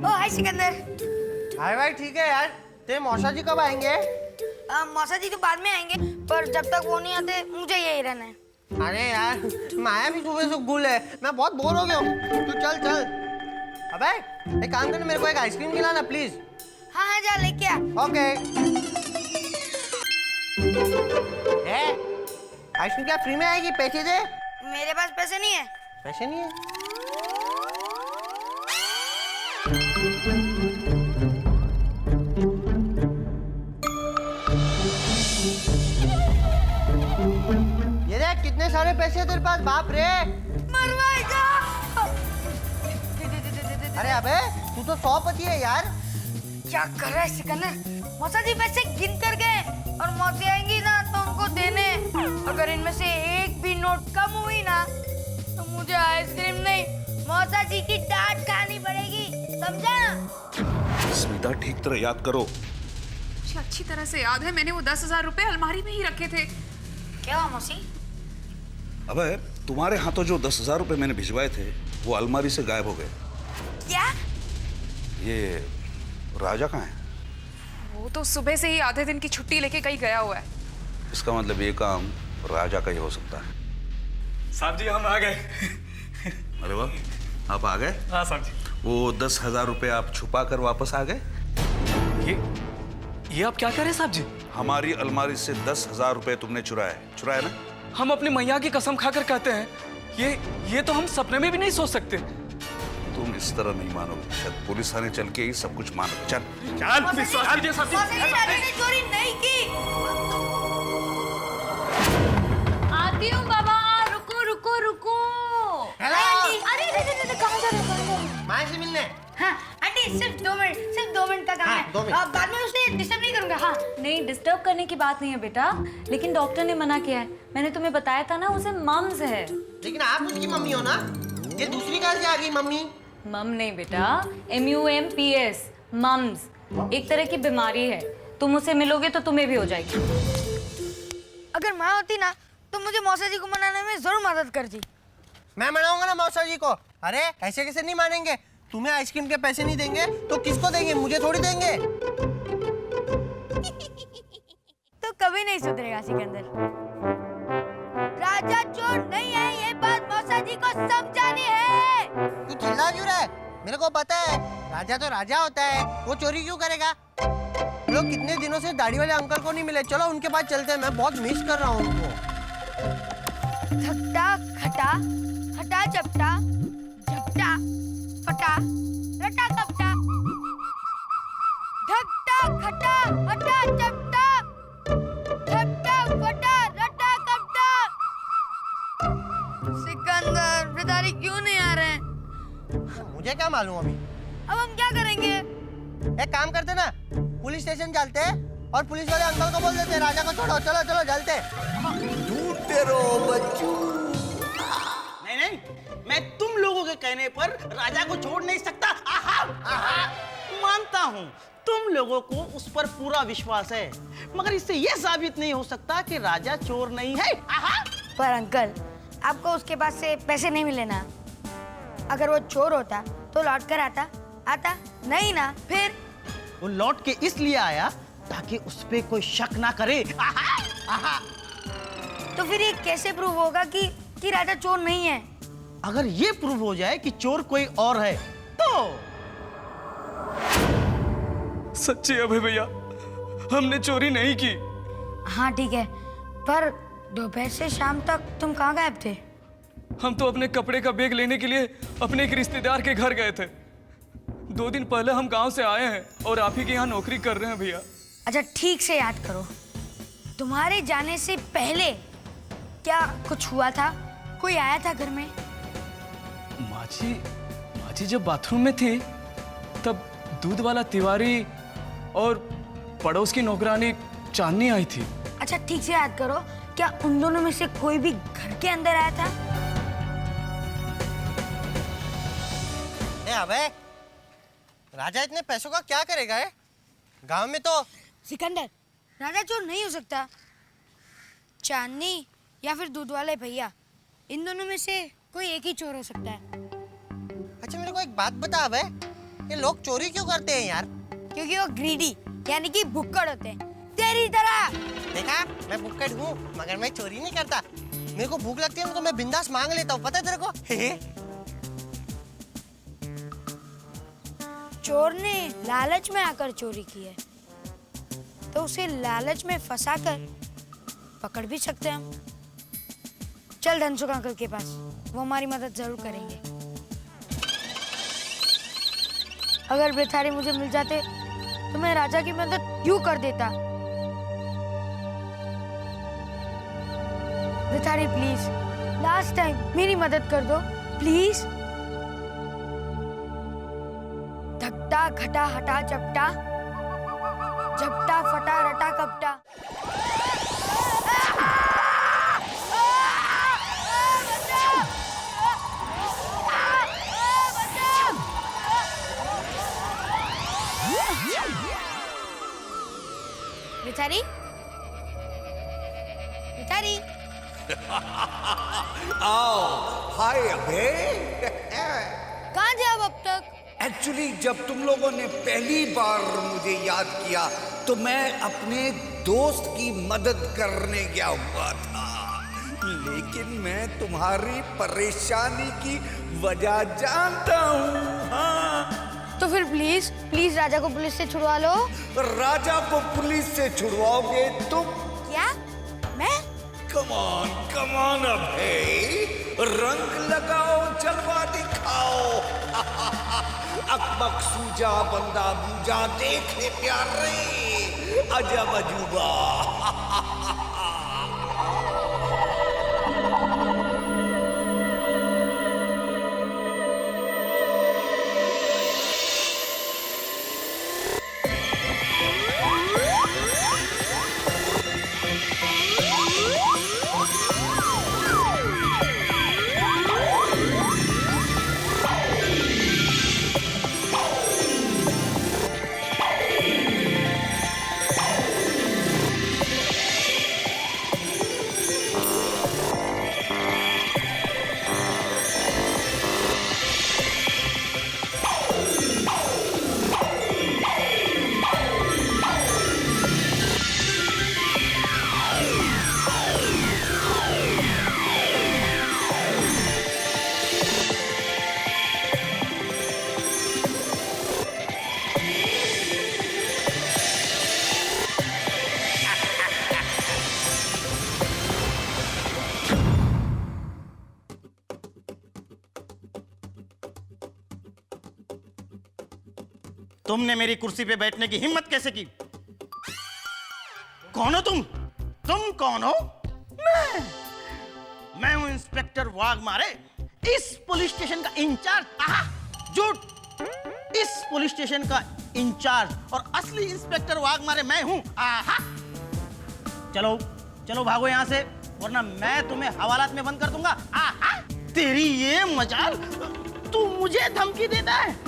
ओ हाय सिकंदर। हाय भाई, ठीक है यार। तेरे मौसा जी कब आएंगे? मौसा जी तो बाद में आएंगे, पर जब तक वो नहीं आते मुझे यही रहना है। अरे यार, माया भी सुबह से गुल है, मैं बहुत बोर हो गया हूँ। तू चल चल। अबे एक काम करना, मेरे को एक आइसक्रीम खिलाना प्लीज। हाँ हाँ जा लेके आ। ओके। आइसक्रीम क्या फ्री में आएगी? पैसे दे। मेरे पास पैसे नहीं है। पैसे नहीं है? ये देख कितने सारे पैसे हैं तेरे पास, बाप रे। मरवाएगा। अरे अबे तू तो 100 पति है यार। क्या कर रहा है सिकंदर? मौसा जी पैसे गिन कर गए और मौसी आएंगी ना तो उनको देने। अगर इनमें से एक भी नोट कम हुई ना तो मुझे आइसक्रीम नहीं मौसा जी की डांट खानी पड़ेगी, समझा? स्मिता ठीक तरह याद करो। मुझे अच्छी तरह से याद है, मैंने वो 10,000 रुपए अलमारी में ही रखे थे। क्या हुआ मौसी? अबे तुम्हारे हाथों जो 10,000 रुपए मैंने भिजवाए थे वो अलमारी से गायब हो गए। क्या? ये राजा कहाँ है? वो तो सुबह से ही आधे दिन की छुट्टी लेके कहीं गया हुआ है। इसका मतलब ये काम राजा का ही हो सकता है। साहब जी हम आ गए। अरे वाह, आप आ गए? हाँ साहब जी। वो 10,000 रुपए आप छुपा कर वापस आ गए? ये आप क्या कर रहे हैं साहब जी? हमारी अलमारी से 10,000 रुपए तुमने चुराया ना? हम अपनी मैया की कसम खाकर कहते हैं, ये तो हम सपने में भी नहीं सोच सकते। तुम इस तरह नहीं मानोगे, शायद पुलिस थाने चल के ही सब कुछ मानोगे। चल विश्वास कीजिए साहब जी। मौसी जी राजा ने चोरी नहीं की। आती हूँ बाबा, रुको रुको रुको। हेलो। अरे कहाँ जा रहे हो? माया से मिलने। हाँ आंटी सिर्फ 2 मिनट का काम हाँ, है। 2 मिनट। बाद में उसे डिस्टर्ब नहीं करूंगा। हाँ नहीं, डिस्टर्ब करने की बात नहीं है बेटा, लेकिन डॉक्टर ने मना किया है। मैंने तुम्हें बताया था ना, उसे मम्स है। लेकिन आप उसकी मम्मी हो ना? ये दूसरी कहाँ से आ गई मम्मी? मम नहीं बेटा, MUMPS, मम्स एक तरह की बीमारी है। तुम उसे मिलोगे तो तुम्हें भी हो जाएगी। अगर माँ होती ना तो मुझे मौसा जी को मनाने में जरूर मदद करती। मैं मनाऊंगा ना मौसा जी को। अरे ऐसे कैसे नहीं मानेंगे? तुम्हें आइसक्रीम के पैसे नहीं देंगे तो किसको देंगे? मुझे थोड़ी देंगे। तो कभी नहीं सुधरेगा सिकंदर। राजा चोर नहीं है, ये बात मौसा जी को समझानी है। तू चिल्ला क्यों रहा है? मेरे को पता है राजा तो राजा होता है, वो चोरी क्यों करेगा? लोग कितने दिनों से दाढ़ी वाले अंकल को नहीं मिले, चलो उनके पास चलते हैं, मैं बहुत मिस कर रहा हूँ उनको। थकटा खटा खटा चपटा झपटा फटा रटा कपटा ढकटा खटा फटा चपटा झपटा फटा रटा कपटा। सिकंदर बेचारी क्यों नहीं आ रहे हैं? मुझे क्या मालूम अभी। अब हम क्या करेंगे? एक काम करते ना, पुलिस स्टेशन चलते हैं और पुलिस वाले अंकल को बोल देते हैं राजा को छोड़ो, चलो चलो चलते। नहीं, मैं तुम लोगों के कहने पर राजा को छोड़ नहीं सकता। आहा, आहा, मानता हूँ तुम लोगों को उस पर पूरा विश्वास है, मगर इससे यह साबित नहीं हो सकता कि राजा चोर नहीं है। आहा। पर अंकल, आपको उसके पास से पैसे नहीं मिले ना? अगर वो चोर होता तो लौट कर आता नहीं ना? फिर वो लौट के इसलिए आया ताकि उस पे कोई शक ना करे। आहा, आहा। तो फिर ये कैसे प्रूव होगा कि राजा चोर नहीं है? अगर ये प्रूव हो जाए कि चोर कोई और है तो सच्ची अभय भैया, हमने चोरी नहीं की। हाँ ठीक है, पर दोपहर से शाम तक तुम कहाँ गायब थे? हम तो अपने कपड़े का बैग लेने के लिए अपने एक रिश्तेदार के घर गए थे। 2 दिन पहले हम गांव से आए हैं और आप ही के यहाँ नौकरी कर रहे हैं भैया। अच्छा ठीक से याद करो, तुम्हारे जाने से पहले क्या कुछ हुआ था? कोई आया था घर में? माँ जब बाथरूम में थी तब दूध वाला तिवारी और पड़ोस की नौकरानी चांदनी आई थी। अच्छा ठीक से याद करो, क्या उन दोनों में से कोई भी घर के अंदर आया था? अबे राजा इतने पैसों का क्या करेगा? गांव में तो सिकंदर, राजा चोर नहीं हो सकता। चांदनी या फिर दूध वाले भैया, इन दोनों में से कोई एक ही चोर हो सकता है। अच्छा मेरे को एक बात बता अबे, ये लोग चोरी क्यों करते हैं यार? क्योंकि वो ग्रीडी यानी कि भुक्कड़ होते हैं तेरी तरह। देखा, मैं भुक्कड़ हूँ मगर मैं चोरी नहीं करता। मेरे को भूख लगती है तो मैं बिंदास मांग लेता हूँ, पता है तेरे को? चोर ने लालच में आकर चोरी की है तो उसे लालच में फंसाकर पकड़ भी सकते हैं हम। चल धनसुख अंकल के पास, वो हमारी मदद जरूर करेंगे। अगर बेथारी मुझे मिल जाते तो मैं राजा की मदद यूं कर देता। बेथारी प्लीज, लास्ट टाइम मेरी मदद कर दो प्लीज। धकटा घटा हटा चपटा, झपटा फटा रटा कपटा। बेचारी बेचारी आओ, हाय अबे। कहाँ थे आप अब तक? एक्चुअली जब तुम लोगों ने पहली बार मुझे याद किया तो मैं अपने दोस्त की मदद करने गया हुआ था, लेकिन मैं तुम्हारी परेशानी की वजह जानता हूँ। हाँ, तो फिर प्लीज प्लीज राजा को पुलिस से छुड़वा लो। राजा को पुलिस से छुड़वाओगे तुम? क्या मैं? कम ऑन अबे, रंग लगाओ, जलवा दिखाओ। अकबक सूजा बंदा बूझा, देख ले प्यारे, अजब अजूबा। तुमने मेरी कुर्सी पे बैठने की हिम्मत कैसे की? कौन हो तुम? तुम कौन हो? मैं हूं इंस्पेक्टर वाघमारे, इस पुलिस स्टेशन का इंचार्ज। झूठ! इस पुलिस स्टेशन का इंचार्ज और असली इंस्पेक्टर वाघमारे मैं हूं। चलो चलो भागो यहां से, वरना मैं तुम्हें हवालात में बंद कर दूंगा। तेरी ये मजाल, तू मुझे धमकी देता है?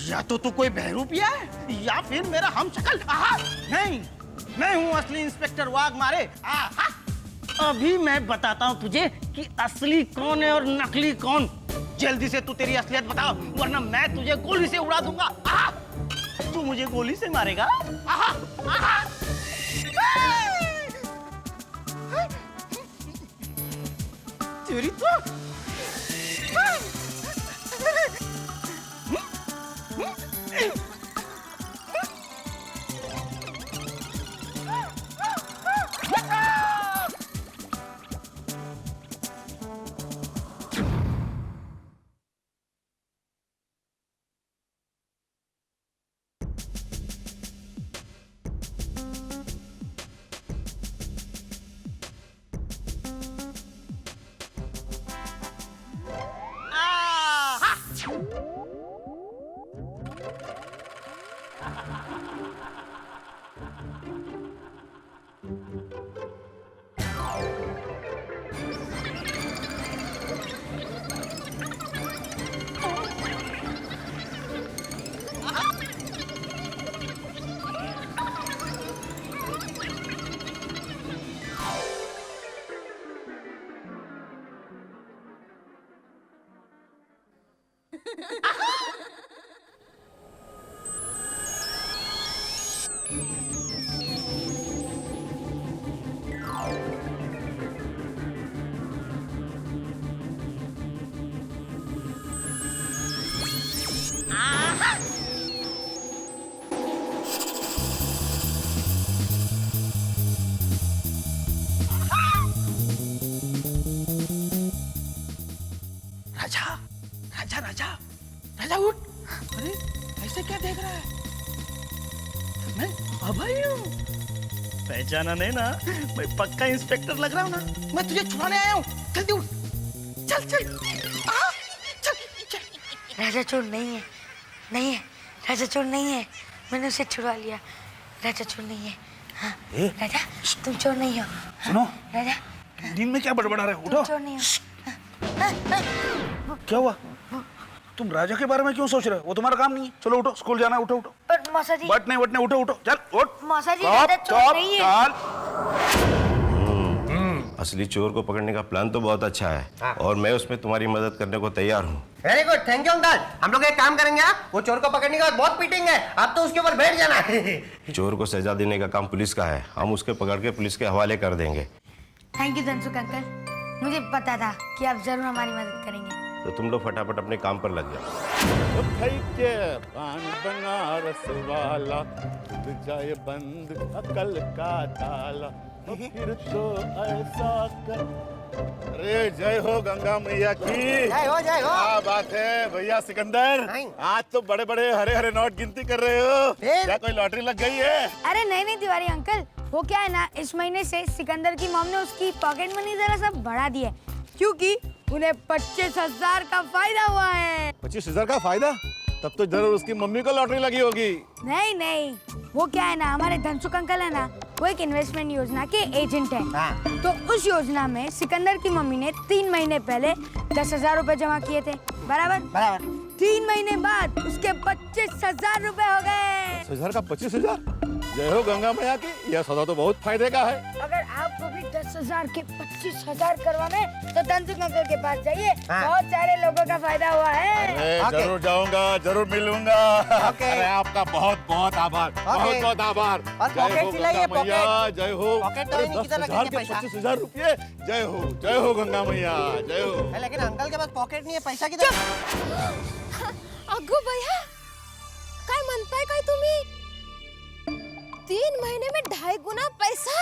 या तो तू कोई बहरूपिया है या फिर मेरा हमशक्ल। नहीं, मैं हूं असली इंस्पेक्टर वाघमारे। अभी मैं बताता हूं तुझे कि असली कौन है और नकली कौन। जल्दी से तू तेरी असलियत बता, वरना मैं तुझे गोली से उड़ा दूंगा। तू मुझे गोली से मारेगा? तेरी तो राजा राजा राजा राजा उठ। अरे ऐसे क्या देख रहा है? मैं अभय हूँ। पहचाना नहीं ना? मैं पक्का इंस्पेक्टर लग रहा हूँ ना? मैं तुझे छुड़ाने आया हूँ। जल्दी उठ। चल चल। चल चल। राजा चोर नहीं है, नहीं है, राजा चोर नहीं है। मैंने उसे छुड़वा लिया। राजा चोर नहीं है। हाँ, राजा तुम चोर नहीं हो। सुनो, राजा नींद में क्या बड़बड़ा रहे हो? तुम उठो। चोर नहीं हो। क्या हुआ? तुम राजा के बारे में क्यों सोच रहे हो? वो तुम्हारा काम नहीं है। चलो उठो, स्कूल जाना है। उठो उठो। पर मौसा जी, बट नहीं उठो उठो। चल उठ। मौसा जी, चुप, राजा चोर चुप, नहीं है। चल। असली चोर को पकड़ने का प्लान तो बहुत अच्छा है और मैं उसमें तुम्हारी मदद करने को तैयार हूँ। Very good, thank you uncle. हम लोग एक काम करेंगे, वो चोर को पकड़ने के बाद बहुत पीटेंगे, आप तो उसके ऊपर बैठ जाना। चोर को सजा देने का काम पुलिस का है, हम उसके पकड़ के पुलिस के हवाले कर देंगे। थैंक यू धनसुख अंकल, मुझे पता था कि आप जरूर हमारी मदद करेंगे। तो तुम लोग फटाफट अपने काम पर लग जाओ। बनारस वाला जाए बंद अकल का ताला फिर तो ऐसा कर। अरे जय हो गंगा मैया की। जय हो, जय हो। क्या बात है भैया सिकंदर, नहीं। आज तो बड़े बड़े हरे हरे नोट गिनती कर रहे हो। फिर? क्या कोई लॉटरी लग गई है? अरे नहीं तिवारी अंकल, वो क्या है ना, इस महीने से सिकंदर की मॉम ने उसकी पॉकेट मनी जरा सा बढ़ा दी है, क्योंकि उन्हें 25,000 का फायदा हुआ है। 25,000 का फायदा? तब तो जरूर उसकी मम्मी को लॉटरी लगी होगी। नहीं, वो क्या है ना, हमारे धनसुख अंकल है ना, वो एक इन्वेस्टमेंट योजना के एजेंट है। तो उस योजना में सिकंदर की मम्मी ने 3 महीने पहले 10,000 रुपए जमा किए थे, बराबर। 3 महीने बाद उसके 25,000 रुपए हो गए। 10,000 का 25,000? जय हो गंगा मैया की, यह सौदा तो बहुत फायदे का है। अगर आपको भी 10,000 के 25,000 करवाने तो धनसुख अंकल के पास जाइए, बहुत सारे लोगों का फायदा हुआ है। अरे जरूर जाऊंगा, जरूर मिलूंगा। अरे आपका बहुत बहुत आभार, बहुत बहुत आभार। और जय हो पॉकेट सिलाइए, गंगा मैया, जय हो। पॉकेट तो अरे नहीं, किधर 10,000 रखेंगे के पैसा? 25,000 रुपये। जय हो गंगा मैया, जय हो। लेकिन अंकल के पास पॉकेट नहीं है, पैसा किधर? अगो भैया, काय म्हणताय काय तुम्ही? 3 महीने में 2.5 गुना पैसा?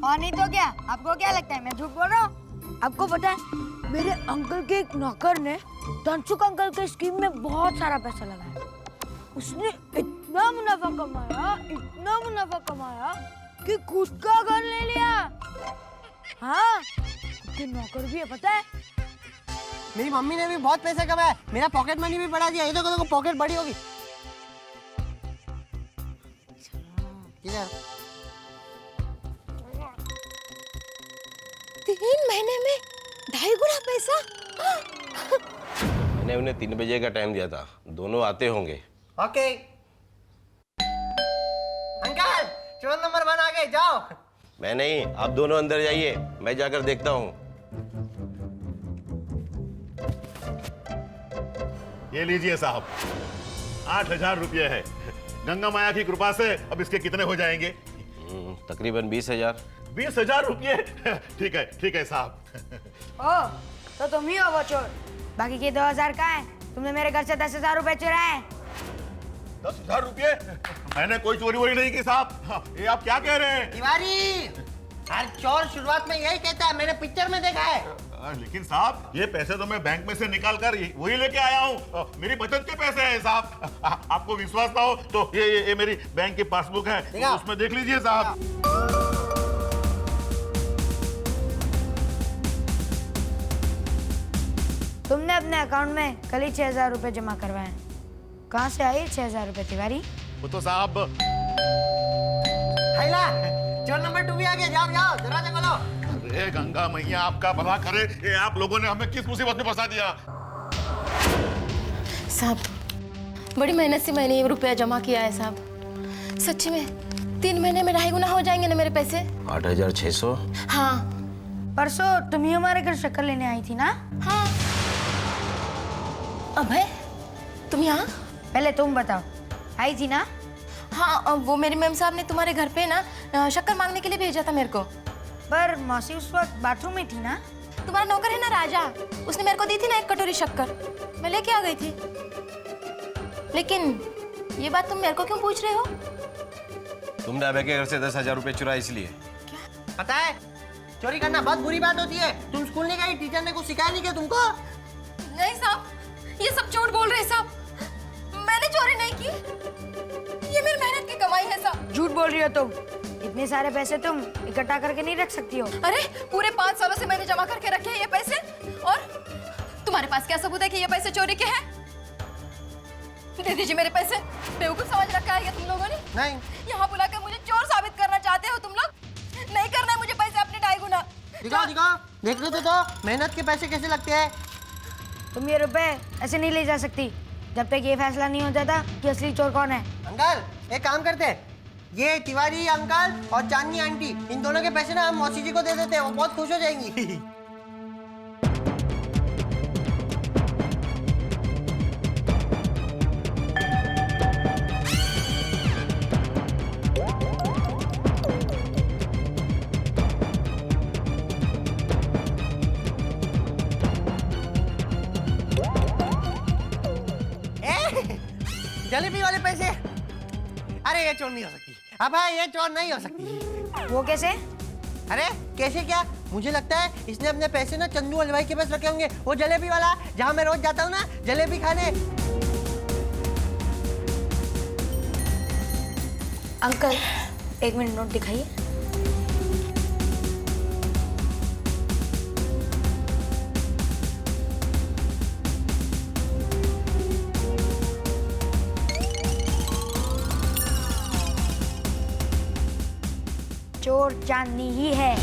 और नहीं तो क्या, आपको क्या लगता है मैं झूठ बोल रहा हूँ? आपको पता है, मेरे अंकल के एक नौकर ने धनसुख अंकल के स्कीम में बहुत सारा पैसा लगाया। उसने इतना मुनाफा कमाया कि खुद का घर ले लिया। हाँ, उसके नौकर भी है, पता है। मेरी मम्मी ने भी बहुत पैसे कमाए, मेरा पॉकेट मनी भी बढ़ा दिया। ये तो पॉकेट बड़ी होगी। किधर? 3 महीने में 2.5 गुना पैसा? मैंने उन्हें 3 बजे का टाइम दिया था, दोनों आते होंगे। ओके। अंकल, चोर नंबर 1 आ गए, जाओ। मैं नहीं, आप दोनों अंदर जाइए, मैं जाकर देखता हूँ। ये लीजिए साहब, 8,000 रुपये है। गंगा माया की कृपा से अब इसके कितने हो जाएंगे? तकरीबन 20,000। 20,000 रुपये? ठीक है साहब। ओ, तो तुम ही हो वो चोर। बाकी के 2,000 कहाँ है? तुमने मेरे घर से 10,000 रुपए चुराए। 10,000 रुपये? मैंने कोई चोरी वोरी नहीं की साहब। ये आप क्या कह रहे हैं? तिवारी, हर चोर शुरुआत में यही कहता है, मैंने पिक्चर में देखा है। लेकिन साहब, ये पैसे तो मैं बैंक में से निकाल कर वही लेके आया हूँ। मेरी बचत के पैसे हैं साहब। आपको विश्वास ना हो तो ये मेरी बैंक की पासबुक है, उसमें देख लीजिए साहब। तुमने अपने अकाउंट में कल ही 6,000 रुपए जमा करवाए। कहाँ से आए 6,000 रुपए तिवारी? वो तो साहब। हाइला, चोर नंबर 2 भी आ गया, जाओ, दरवाजा खोलो। अरे गंगा मैया आपका भला करे, ये आप लोगों ने हमें किस मुसीबत में फंसा दिया? साहब, बड़ी मेहनत से मैंने ये रुपया जमा किया है साहब। सच्ची में 3 महीने में 2.5 गुना हो जाएंगे ना मेरे पैसे? 8,600। हाँ। परसों तुम ही हमारे घर शक्कर लेने आई थी ना? हाँ। अभय, तुम यहाँ? पहले तुम बताओ, आई थी ना? हाँ, वो मेरी मैम साहब ने तुम्हारे घर पे ना शक्कर मांगने के लिए भेजा था मेरे को। पर मौसी उस वक्त बाथरूम में थी ना? तुम्हारा नौकर है ना राजा, उसने मेरे को दी थी ना 1 कटोरी शक्कर, मैं लेके आ गई थी। लेकिन ये बात तुम मेरे को क्यों पूछ रहे हो? तुमने अभय के घर से 10,000 रुपए चुराए इसलिए। पता है चोरी करना बहुत बुरी बात होती है। तुम स्कूल नहीं गई, टीचर ने कुछ सिखाया नहीं क्या तुमको? नहीं साहब, ये सब झूठ बोल रहे हैं साहब। मैंने चोरी नहीं की, ये मेरी मेहनत की कमाई है साहब। झूठ बोल रही हो तुम। इतने सारे पैसे तुम इकट्ठा करके नहीं रख सकती हो। अरे पूरे 5 सालों से मैंने जमा करके रखे हैं ये पैसे, और तुम्हारे पास क्या सबूत है कि ये पैसे चोरी के हैं? दे दीजिए मेरे पैसे। बेवकूफ समझ रखा है क्या तुम लोगों ने? नहीं। यहाँ बुलाकर मुझे चोर साबित करना चाहते हो तुम लोग? नहीं करना है मुझे पैसे अपने 2.5 गुना। दिखाओ दिखाओ, देख लो तो मेहनत के पैसे कैसे लगते हैं। तुम ये रुपए ऐसे नहीं ले जा सकती जब तक ये फैसला नहीं हो जाता कि असली चोर कौन है। अंकल एक काम करते हैं, ये तिवारी अंकल और चांदनी आंटी, इन दोनों के पैसे ना हम मौसी जी को दे देते हैं, वो बहुत खुश हो जाएंगी। जलेबी वाले पैसे। अरे ये चोर नहीं हो सकती। अब ये चोर नहीं हो सकती। वो कैसे? अरे कैसे क्या? मुझे लगता है इसने अपने पैसे ना चंदू हलवाई के पास रखे होंगे, वो जलेबी वाला जहाँ मैं रोज जाता हूँ ना जलेबी खाने। अंकल 1 मिनट नोट दिखाइए। चोर चांदनी ही है।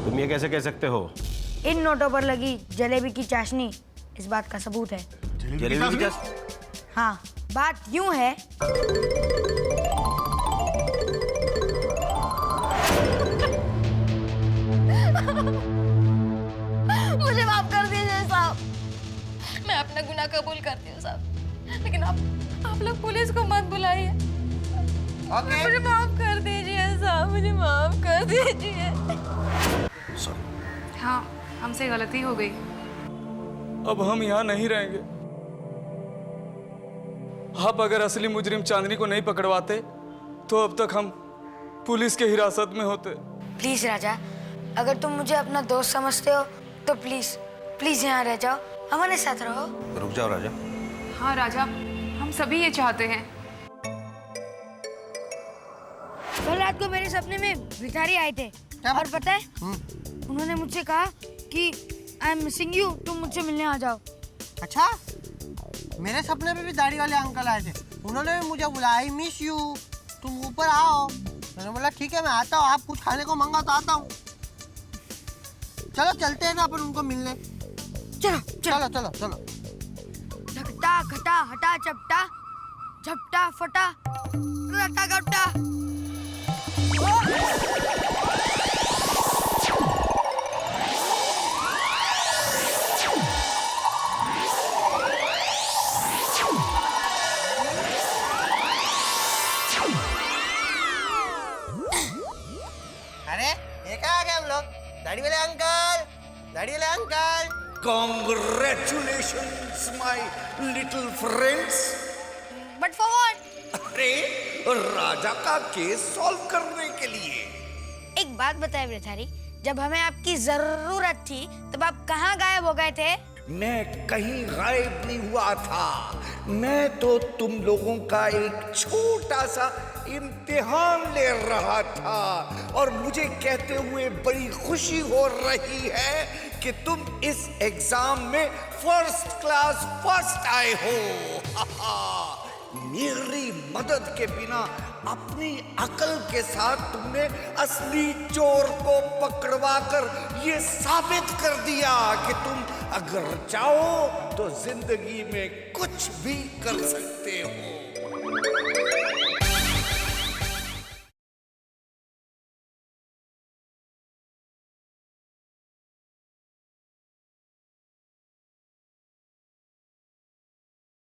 तुम ये कैसे कह सकते हो? इन नोटों पर लगी जलेबी की चाशनी इस बात का सबूत है। जलेबी की चाशनी? हाँ, बात यूं है मुझे माफ कर दीजिए साहब। मैं अपना गुनाह कबूल करती हूँ साहब, लेकिन आप लोग पुलिस को मत बुलाइए। मुझे माफ कर दीजिए साहब, मुझे माफ कर दीजिए। हाँ, हमसे गलती हो गई। अब हम यहाँ नहीं रहेंगे। आप अगर असली मुजरिम चांदनी को नहीं पकड़वाते तो अब तक हम पुलिस के हिरासत में होते। प्लीज राजा, अगर तुम मुझे अपना दोस्त समझते हो तो प्लीज प्लीज यहाँ रह जाओ, हमारे साथ रहो। रुक जाओ राजा। हाँ राजा, हम सभी ये चाहते हैं। कल रात को मेरे सपने में भिखारी आए थे और पता है उन्होंने मुझसे कहा कि आई एम मिसिंग यू, तुम मुझसे मिलने आ जाओ। अच्छा, मेरे सपने में भी दाढ़ी वाले अंकल आए थे, उन्होंने भी मुझे बुलाया, आई मिस यू, तुम ऊपर आओ। मैंने बोला ठीक है मैं आता हूँ, आप कुछ खाने को मंगा तो आता हूँ। चलो चलते हैं ना अपन उनको मिलने। चलो चलो चलो चलो। ढकटा घटा हटा चपटा झपटा फटा रटा गपटा। अरे ये कहाँ आ गए हम लोग? दाढ़ी वाले अंकल, दाढ़ी वाले uncle. Congratulations, my little friends. But for what? अरे राजा का केस सॉल्व करने के लिए। एक बात बताए भिखारी, जब हमें आपकी जरूरत थी तब आप कहाँ गायब हो गए थे? मैं कहीं गायब नहीं हुआ था, मैं तो तुम लोगों का एक छोटा सा इम्तिहान ले रहा था और मुझे कहते हुए बड़ी खुशी हो रही है कि तुम इस एग्जाम में फर्स्ट क्लास फर्स्ट आए हो। मेरी मदद के बिना अपनी अकल के साथ तुमने असली चोर को पकड़वाकर ये साबित कर दिया कि तुम अगर चाहो तो जिंदगी में कुछ भी कर सकते हो।